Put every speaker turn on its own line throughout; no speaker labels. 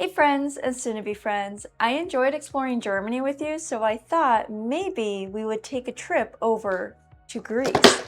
Hey friends and soon-to-be friends, I enjoyed exploring Germany with you, so I thought maybe we would take a trip over to Greece.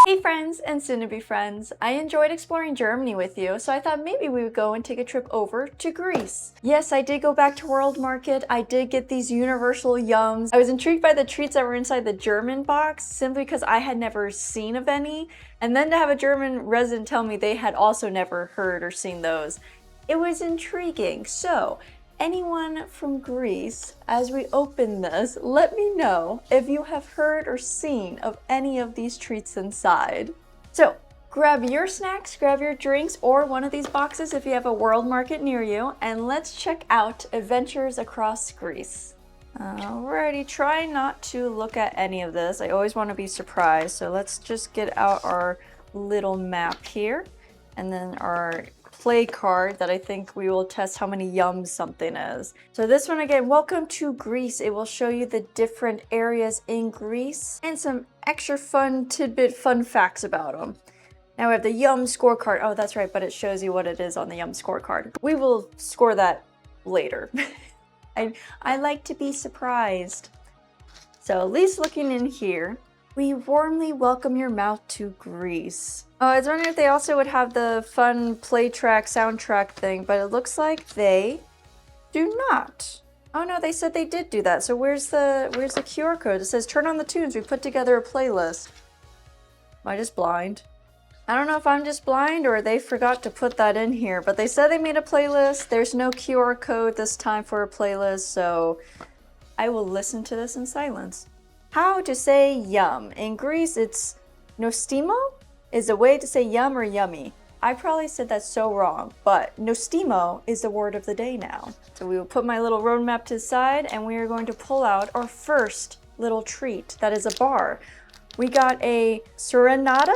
Hey friends and soon-to-be friends, I enjoyed exploring Germany with you, so I thought maybe we would go and take a trip over to Greece. Yes, I did go back to World Market. I did get these universal yums. I was intrigued by the treats that were inside the German box simply because I had never seen of any, and then to have a German resident tell me they had also never heard or seen those. It was intriguing. So, anyone from Greece, as we open this, let me know if you have heard or seen of any of these treats inside. So, grab your snacks, grab your drinks, or one of these boxes if you have a World Market near you, and let's check out Adventures Across Greece. Alrighty, try not to look at any of this. I always want to be surprised, so let's just get out our little map here, and then our play card that I think we will test how many yums something is. So this one again, welcome to Greece. It will show you the different areas in Greece and some extra fun fun facts about them. Now we have the yum scorecard. Oh, that's right, but it shows you what it is on the yum scorecard. We will score that later. I like to be surprised. So at least looking in here, we warmly welcome your mouth to Greece. Oh, I was wondering if they also would have the fun play track, soundtrack thing, but it looks like they do not. Oh no, they said they did do that. So where's the QR code? It says turn on the tunes. We put together a playlist. Am I just blind? I don't know if I'm just blind or they forgot to put that in here, but they said they made a playlist. There's no QR code this time for a playlist, so I will listen to this in silence. How to say yum. In Greece, it's nostimo is a way to say yum or yummy. I probably said that so wrong, but nostimo is the word of the day now. So we will put my little roadmap to the side and we are going to pull out our first little treat. That is a bar. We got a Serenata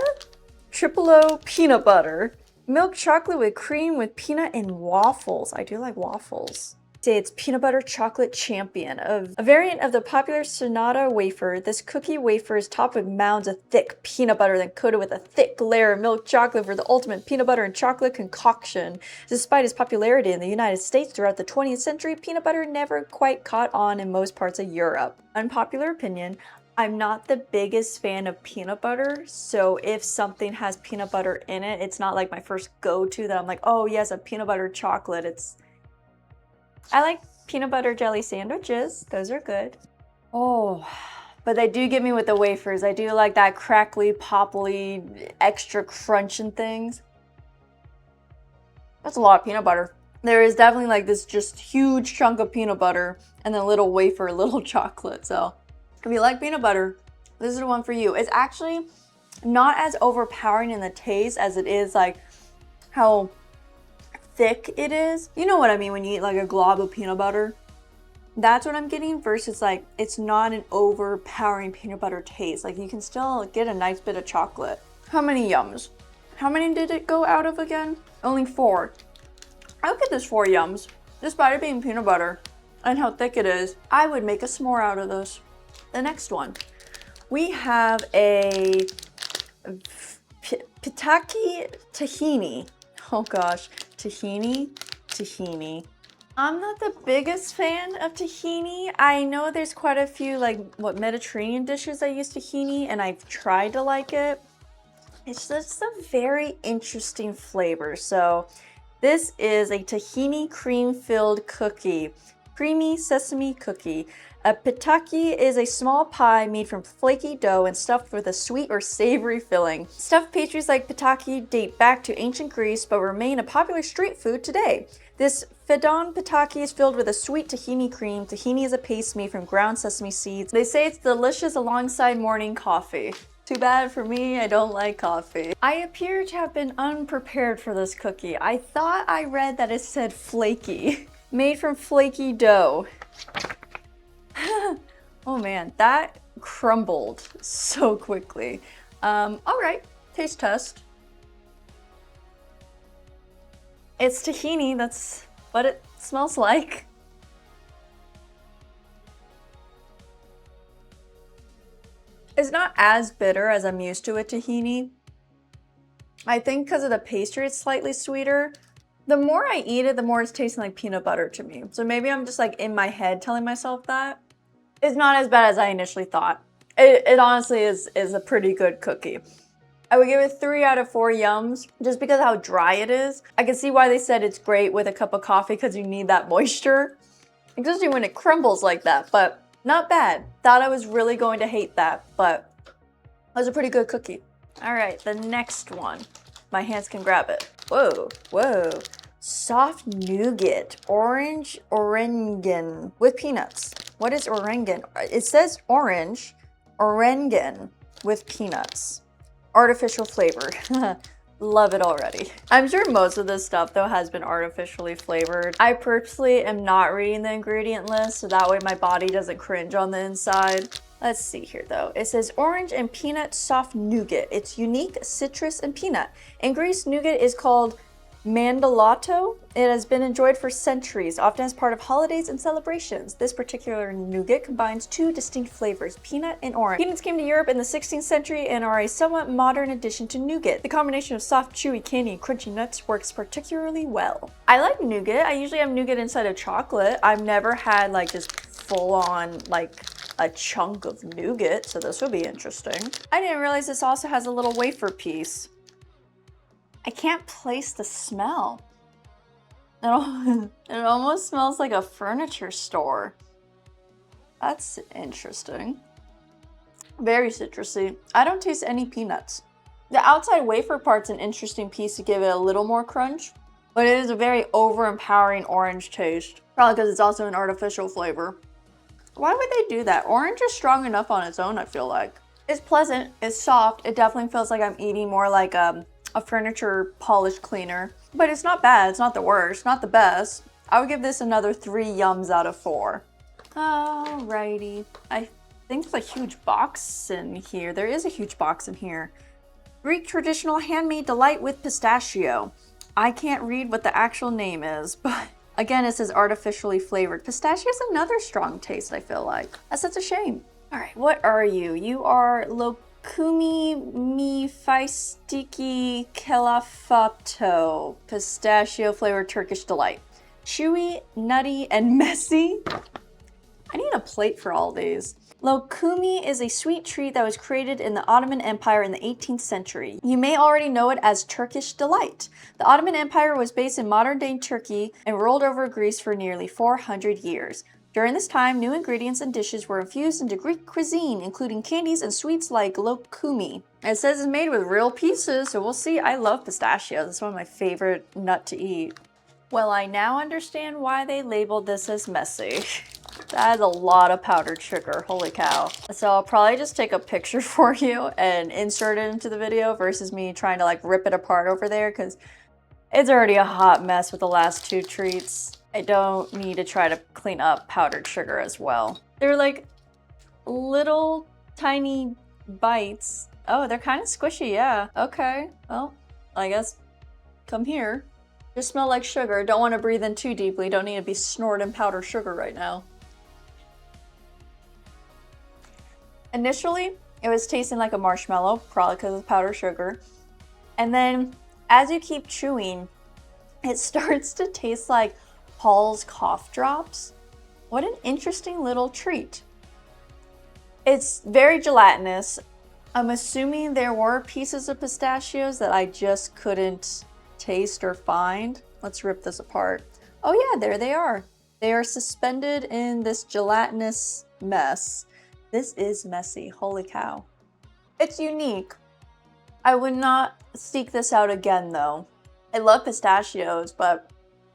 Triplo peanut butter. Milk chocolate with cream with peanut and waffles. I do like waffles. It's peanut butter chocolate champion, a variant of the popular Serenata wafer. This cookie wafer is topped with mounds of thick peanut butter, then coated with a thick layer of milk chocolate for the ultimate peanut butter and chocolate concoction. Despite its popularity in the United States throughout the 20th century, peanut butter never quite caught on in most parts of Europe. Unpopular opinion, I'm not the biggest fan of peanut butter, so if something has peanut butter in it, it's not like my first go-to that I'm like, oh yes, a peanut butter chocolate. I like peanut butter jelly sandwiches. Those are good. Oh, but they do get me with the wafers. I do like that crackly, popply, extra crunch and things. That's a lot of peanut butter. There is definitely like this just huge chunk of peanut butter and then a little wafer, little chocolate. So if you like peanut butter, this is the one for you. It's actually not as overpowering in the taste as it is like how thick it is. You know what I mean when you eat like a glob of peanut butter? That's what I'm getting versus like it's not an overpowering peanut butter taste. Like you can still get a nice bit of chocolate. How many yums? How many did it go out of again? Only 4. I'll get this 4 yums. Despite it being peanut butter and how thick it is, I would make a s'more out of this. The next one, we have a Pitaki tahini. Oh gosh, tahini. I'm not the biggest fan of tahini. I know there's quite a few like Mediterranean dishes that use tahini and I've tried to like it. It's just a very interesting flavor. So this is a tahini cream filled cookie, creamy sesame cookie. A pitaki is a small pie made from flaky dough and stuffed with a sweet or savory filling. Stuffed pastries like pitaki date back to ancient Greece but remain a popular street food today. This fedon pitaki is filled with a sweet tahini cream. Tahini is a paste made from ground sesame seeds. They say it's delicious alongside morning coffee. Too bad for me, I don't like coffee. I appear to have been unprepared for this cookie. I thought I read that it said flaky. Made from flaky dough. Oh man, that crumbled so quickly. All right, taste test. It's tahini, that's what it smells like. It's not as bitter as I'm used to with tahini. I think because of the pastry, it's slightly sweeter, The more I eat it, the more it's tasting like peanut butter to me. So maybe I'm just like in my head telling myself that. It's not as bad as I initially thought. It honestly is a pretty good cookie. I would give it 3 out of 4 yums just because of how dry it is. I can see why they said it's great with a cup of coffee because you need that moisture, especially when it crumbles like that, but not bad. Thought I was really going to hate that, but it was a pretty good cookie. All right, the next one. My hands can grab it. Whoa, whoa. Soft nougat, orange orangan with peanuts. What is orangan? It says orange orangan with peanuts. Artificial flavored. Love it already. I'm sure most of this stuff though has been artificially flavored. I purposely am not reading the ingredient list so that way my body doesn't cringe on the inside. Let's see here though. It says orange and peanut soft nougat. It's unique citrus and peanut. In Greece, nougat is called mandalato. It has been enjoyed for centuries, often as part of holidays and celebrations. This particular nougat combines 2 distinct flavors, peanut and orange. Peanuts came to Europe in the 16th century and are a somewhat modern addition to nougat. The combination of soft, chewy candy and crunchy nuts works particularly well. I like nougat. I usually have nougat inside of chocolate. I've never had like just full on like a chunk of nougat, so this would be interesting. I didn't realize this also has a little wafer piece. I can't place the smell. It almost smells like a furniture store. That's interesting. Very citrusy. I don't taste any peanuts. The outside wafer part's an interesting piece to give it a little more crunch, but it is a very overpowering orange taste. Probably because it's also an artificial flavor. Why would they do that? Orange is strong enough on its own, I feel like. It's pleasant, it's soft. It definitely feels like I'm eating more like a furniture polish cleaner, but it's not bad. It's not the worst, not the best. I would give this another 3 yums out of 4. Alrighty. I think there's a huge box in here. There is a huge box in here. Greek traditional handmade delight with pistachio. I can't read what the actual name is, but again, it says artificially flavored. Pistachio is another strong taste, I feel like. That's such a shame. All right, what are you? You are Lokumi mi faistiki kelafato, pistachio flavored Turkish delight. Chewy, nutty, and messy. I need a plate for all these. Lokumi is a sweet treat that was created in the Ottoman Empire in the 18th century. You may already know it as Turkish delight. The Ottoman Empire was based in modern-day Turkey and ruled over Greece for nearly 400 years. During this time, new ingredients and dishes were infused into Greek cuisine, including candies and sweets like lokumi. It says it's made with real pieces, so we'll see. I love pistachios. It's one of my favorite nut to eat. Well, I now understand why they labeled this as messy. That is a lot of powdered sugar, holy cow. So I'll probably just take a picture for you and insert it into the video versus me trying to like rip it apart over there because it's already a hot mess with the last 2 treats. I don't need to try to clean up powdered sugar as well. They're like little tiny bites. Oh, they're kind of squishy, yeah. Okay, well, I guess come here. Just smell like sugar. Don't want to breathe in too deeply. Don't need to be snorting powdered sugar right now. Initially, it was tasting like a marshmallow, probably because of powdered sugar. And then as you keep chewing, it starts to taste like Paul's cough drops. What an interesting little treat. It's very gelatinous. I'm assuming there were pieces of pistachios that I just couldn't taste or find. Let's rip this apart. Oh yeah, there they are. They are suspended in this gelatinous mess. This is messy, holy cow. It's unique. I would not seek this out again though. I love pistachios, but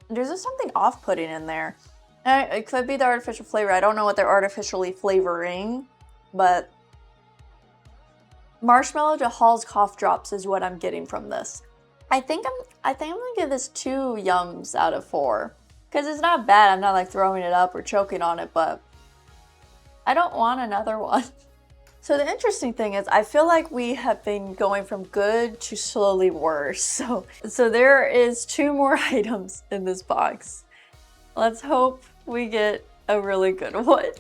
there's just something off-putting in there. It could be the artificial flavor. I don't know what they're artificially flavoring, but marshmallow to Hall's cough drops is what I'm getting from this. I think I'm gonna give this 2 yums out of 4. Because it's not bad. I'm not like throwing it up or choking on it, but I don't want another one. So the interesting thing is I feel like we have been going from good to slowly worse. So there is 2 more items in this box. Let's hope we get a really good one.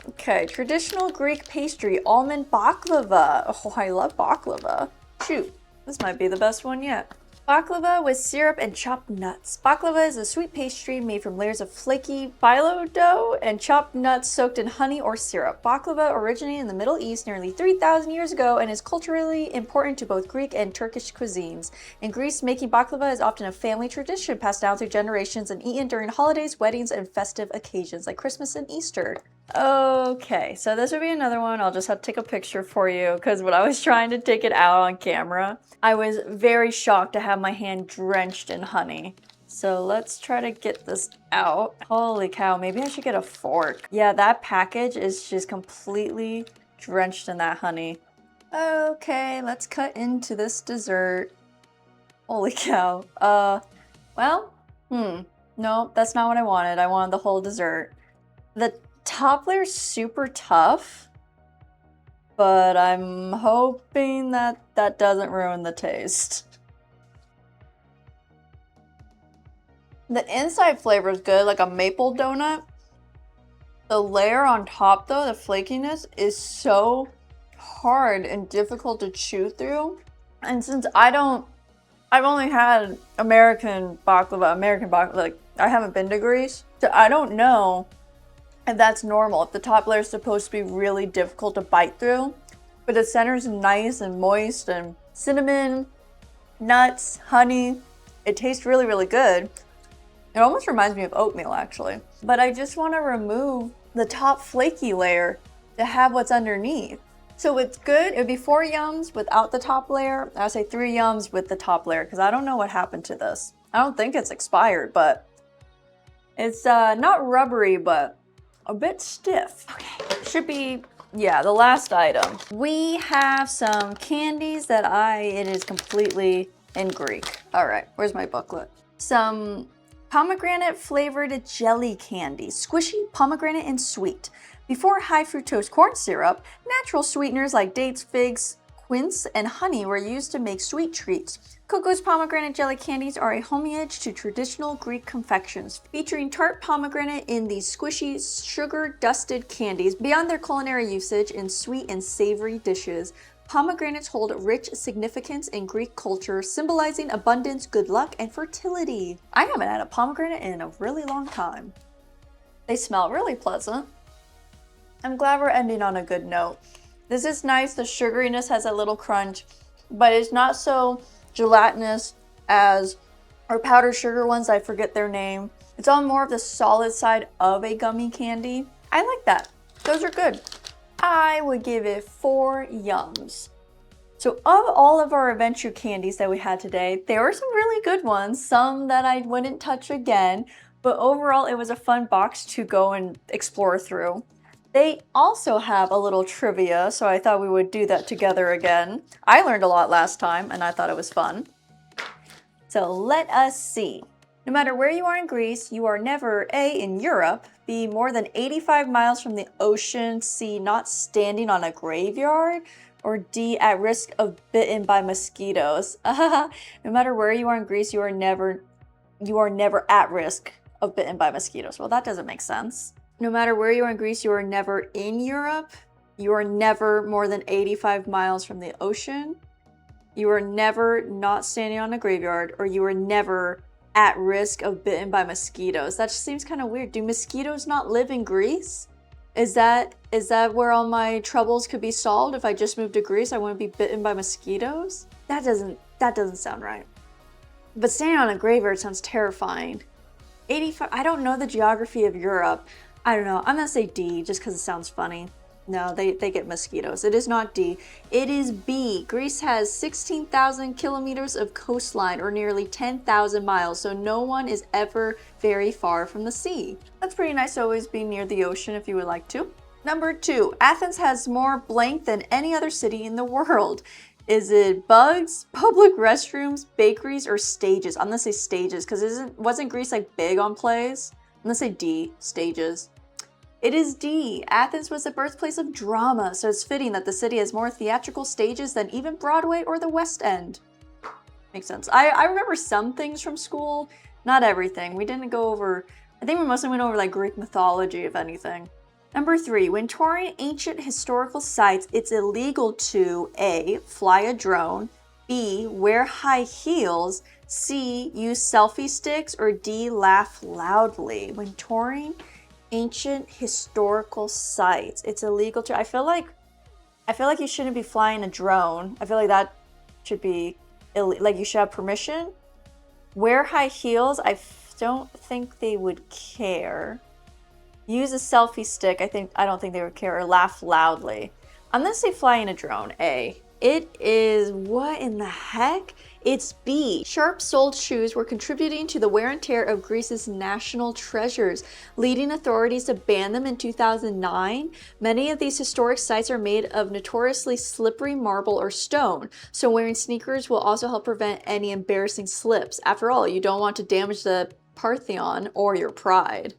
Okay, traditional Greek pastry, almond baklava. Oh, I love baklava. Shoot, this might be the best one yet. Baklava with syrup and chopped nuts. Baklava is a sweet pastry made from layers of flaky phyllo dough and chopped nuts soaked in honey or syrup. Baklava originated in the Middle East nearly 3,000 years ago and is culturally important to both Greek and Turkish cuisines. In Greece, making baklava is often a family tradition passed down through generations and eaten during holidays, weddings, and festive occasions like Christmas and Easter. Okay, so this would be another one. I'll just have to take a picture for you because when I was trying to take it out on camera, I was very shocked to have my hand drenched in honey. So let's try to get this out. Holy cow, maybe I should get a fork. Yeah, that package is just completely drenched in that honey. Okay, let's cut into this dessert. Holy cow. No, that's not what I wanted. I wanted the whole dessert. The top layer's super tough, but I'm hoping that that doesn't ruin the taste. The inside flavor is good, like a maple donut. The layer on top though, the flakiness, is so hard and difficult to chew through. And since I've only had American baklava, like I haven't been to Greece, so I don't know if that's normal, if the top layer is supposed to be really difficult to bite through, but the center is nice and moist and cinnamon, nuts, honey. It tastes really, really good. It almost reminds me of oatmeal actually. But I just want to remove the top flaky layer to have what's underneath. So it's good. It would be 4 yums without the top layer. I would say 3 yums with the top layer because I don't know what happened to this. I don't think it's expired, but it's not rubbery, but a bit stiff. Okay, should be, yeah, the last item. We have some candies that it is completely in Greek. All right, where's my booklet? Some pomegranate-flavored jelly candy, squishy, pomegranate, and sweet. Before high fructose corn syrup, natural sweeteners like dates, figs, quince, and honey were used to make sweet treats. Cocoa's pomegranate jelly candies are a homage to traditional Greek confections, featuring tart pomegranate in these squishy, sugar-dusted candies. Beyond their culinary usage in sweet and savory dishes, pomegranates hold rich significance in Greek culture, symbolizing abundance, good luck, and fertility. I haven't had a pomegranate in a really long time. They smell really pleasant. I'm glad we're ending on a good note. This is nice. The sugariness has a little crunch, but it's not so gelatinous as our powdered sugar ones. I forget their name. It's on more of the solid side of a gummy candy. I like that. Those are good. I would give it 4 yums. So of all of our adventure candies that we had today, there were some really good ones, some that I wouldn't touch again, but overall it was a fun box to go and explore through. They also have a little trivia, so I thought we would do that together again. I learned a lot last time and I thought it was fun. So let us see. No matter where you are in Greece, you are never A, in Europe, B, more than 85 miles from the ocean, C, not standing on a graveyard, or D, at risk of bitten by mosquitoes. No matter where you are in Greece, you are never at risk of bitten by mosquitoes. Well, that doesn't make sense. No matter where you are in Greece, you are never in Europe. You are never more than 85 miles from the ocean. You are never not standing on a graveyard, or you are never at risk of bitten by mosquitoes. That just seems kind of weird. Do mosquitoes not live in Greece? Is that where all my troubles could be solved? If I just moved to Greece, I wouldn't be bitten by mosquitoes? That doesn't sound right. But standing on a graveyard sounds terrifying. 85, I don't know the geography of Europe. I don't know. I'm gonna say D just because it sounds funny. No, they get mosquitoes. It is not D. It is B. Greece has 16,000 kilometers of coastline, or nearly 10,000 miles, so no one is ever very far from the sea. That's pretty nice to always be near the ocean if you would like to. Number 2, Athens has more blank than any other city in the world. Is it bugs, public restrooms, bakeries, or stages? I'm gonna say stages because wasn't Greece like big on plays? I'm gonna say D, stages. It is D. Athens was the birthplace of drama, so it's fitting that the city has more theatrical stages than even Broadway or the West End. Makes sense. I remember some things from school, not everything. We didn't go over, I think we mostly went over like Greek mythology, if anything. Number 3, when touring ancient historical sites, it's illegal to A, fly a drone, B, wear high heels, C, use selfie sticks, or D, laugh loudly when touring ancient historical sites. It's illegal to, I feel like you shouldn't be flying a drone. I feel like that should be like you should have permission. Wear high heels, don't think they would care. Use a selfie stick, I don't think they would care, or laugh loudly. I'm gonna say flying a drone, A. It is, what in the heck? It's B. Sharp-soled shoes were contributing to the wear and tear of Greece's national treasures, leading authorities to ban them in 2009. Many of these historic sites are made of notoriously slippery marble or stone, so wearing sneakers will also help prevent any embarrassing slips. After all, you don't want to damage the Parthenon or your pride.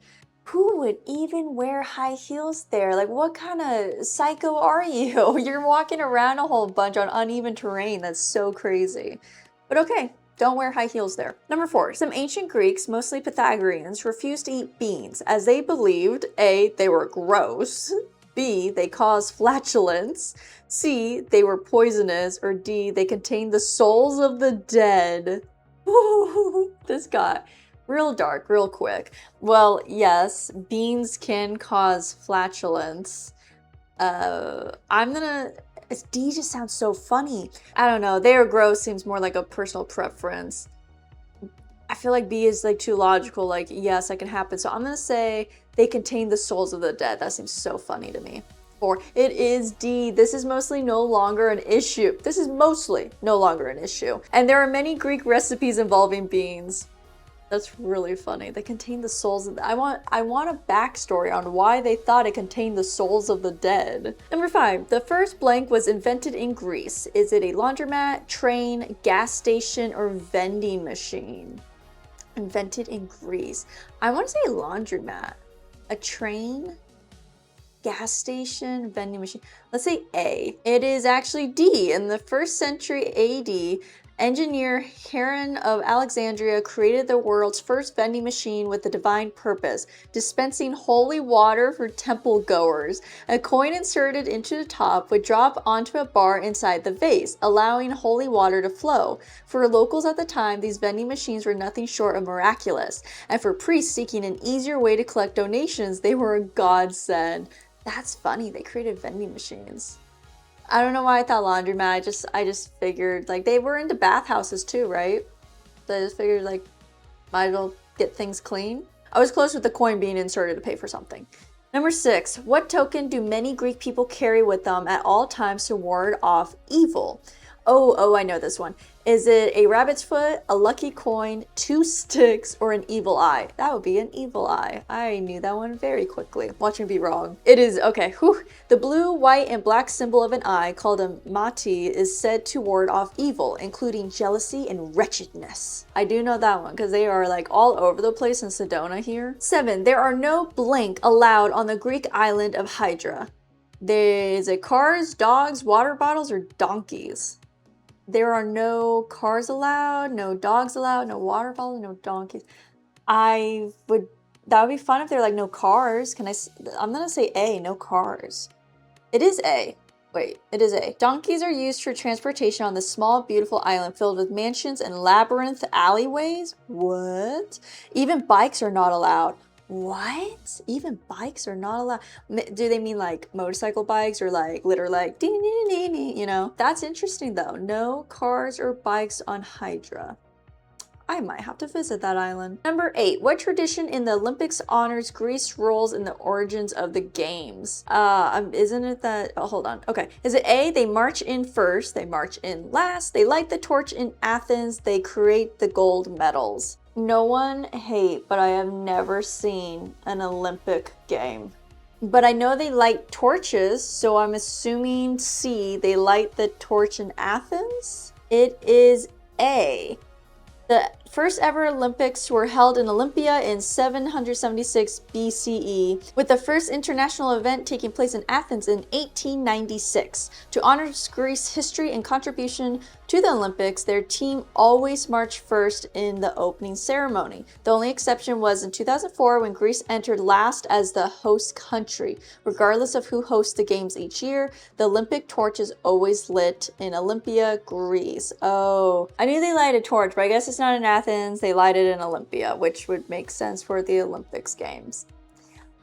Who would even wear high heels there? Like, what kind of psycho are you? You're walking around a whole bunch on uneven terrain. That's so crazy. But okay, don't wear high heels there. Number 4, some ancient Greeks, mostly Pythagoreans, refused to eat beans as they believed A, they were gross, B, they caused flatulence, C, they were poisonous, or D, they contained the souls of the dead. This got real dark, real quick. Well, yes, beans can cause flatulence. D just sounds so funny. I don't know, they are gross seems more like a personal preference. I feel like B is like too logical, like yes, that can happen. So I'm gonna say they contain the souls of the dead. That seems so funny to me. Or it is D. This is mostly no longer an issue. This is mostly no longer an issue. And there are many Greek recipes involving beans. That's really funny. They contain the souls of the, I want a backstory on why they thought it contained the souls of the dead. Number 5, the first blank was invented in Greece. Is it a laundromat, train, gas station, or vending machine? Invented in Greece. I want to say a laundromat, a train, gas station, vending machine. Let's say A. It is actually D. In the 1st century AD, engineer Heron of Alexandria created the world's first vending machine with a divine purpose, dispensing holy water for temple goers. A coin inserted into the top would drop onto a bar inside the vase, allowing holy water to flow. For locals at the time, these vending machines were nothing short of miraculous, and for priests seeking an easier way to collect donations, they were a godsend. That's funny, they created vending machines. I don't know why I thought laundromat. I just figured like they were into bathhouses too, right? So I just figured like might as well get things clean. I was close with the coin being inserted to pay for something. Number 6, what token do many Greek people carry with them at all times to ward off evil? Oh, I know this one. Is it a rabbit's foot, a lucky coin, 2 sticks, or an evil eye? That would be an evil eye. I knew that one very quickly. Watch me be wrong. It is, okay, whew. The blue, white, and black symbol of an eye, called a mati, is said to ward off evil, including jealousy and wretchedness. I do know that one, because they are like all over the place in Sedona here. 7, there are no blank allowed on the Greek island of Hydra. Is it cars, dogs, water bottles, or donkeys? There are no cars allowed, no dogs allowed, no water bottles, no donkeys. That would be fun if they're like no cars. I'm gonna say A, no cars. It is A. Wait, it is A. Donkeys are used for transportation on this small, beautiful island filled with mansions and labyrinth alleyways. What? Even bikes are not allowed. What? Even bikes are not allowed? Do they mean like motorcycle bikes or like literally like ding, ding, ding, ding, you know? That's interesting though. No cars or bikes on Hydra. I might have to visit that island. Number 8, what tradition in the Olympics honors Greece roles in the origins of the games? Isn't it that, oh, hold on. Okay, is it A, they march in first, they march in last, they light the torch in Athens, they create the gold medals? No one hate, but I have never seen an Olympic game. But I know they light torches, so I'm assuming C, they light the torch in Athens? It is A. The First ever Olympics were held in Olympia in 776 BCE, with the first international event taking place in Athens in 1896. To honor Greece's history and contribution to the Olympics, their team always marched first in the opening ceremony. The only exception was in 2004 when Greece entered last as the host country. Regardless of who hosts the games each year, the Olympic torch is always lit in Olympia, Greece. Oh, I knew they light a torch, but I guess it's not in Athens. They light it in Olympia, which would make sense for the Olympics games.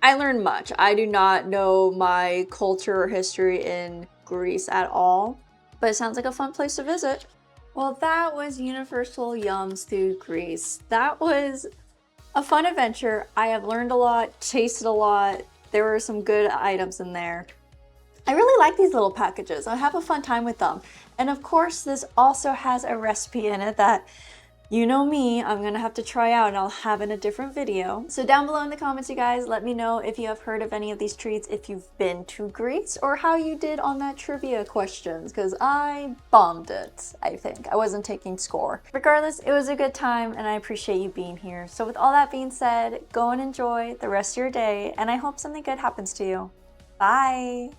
I learned much. I do not know my culture or history in Greece at all, but it sounds like a fun place to visit. Well, that was Universal Yums through Greece. That was a fun adventure. I have learned a lot, tasted a lot. There were some good items in there. I really like these little packages. I have a fun time with them. And of course, this also has a recipe in it that, you know me, I'm gonna have to try out and I'll have in a different video. So down below in the comments, you guys, let me know if you have heard of any of these treats, if you've been to Greece, or how you did on that trivia questions, because I bombed it, I think. I wasn't taking score. Regardless, it was a good time and I appreciate you being here. So with all that being said, go and enjoy the rest of your day and I hope something good happens to you. Bye!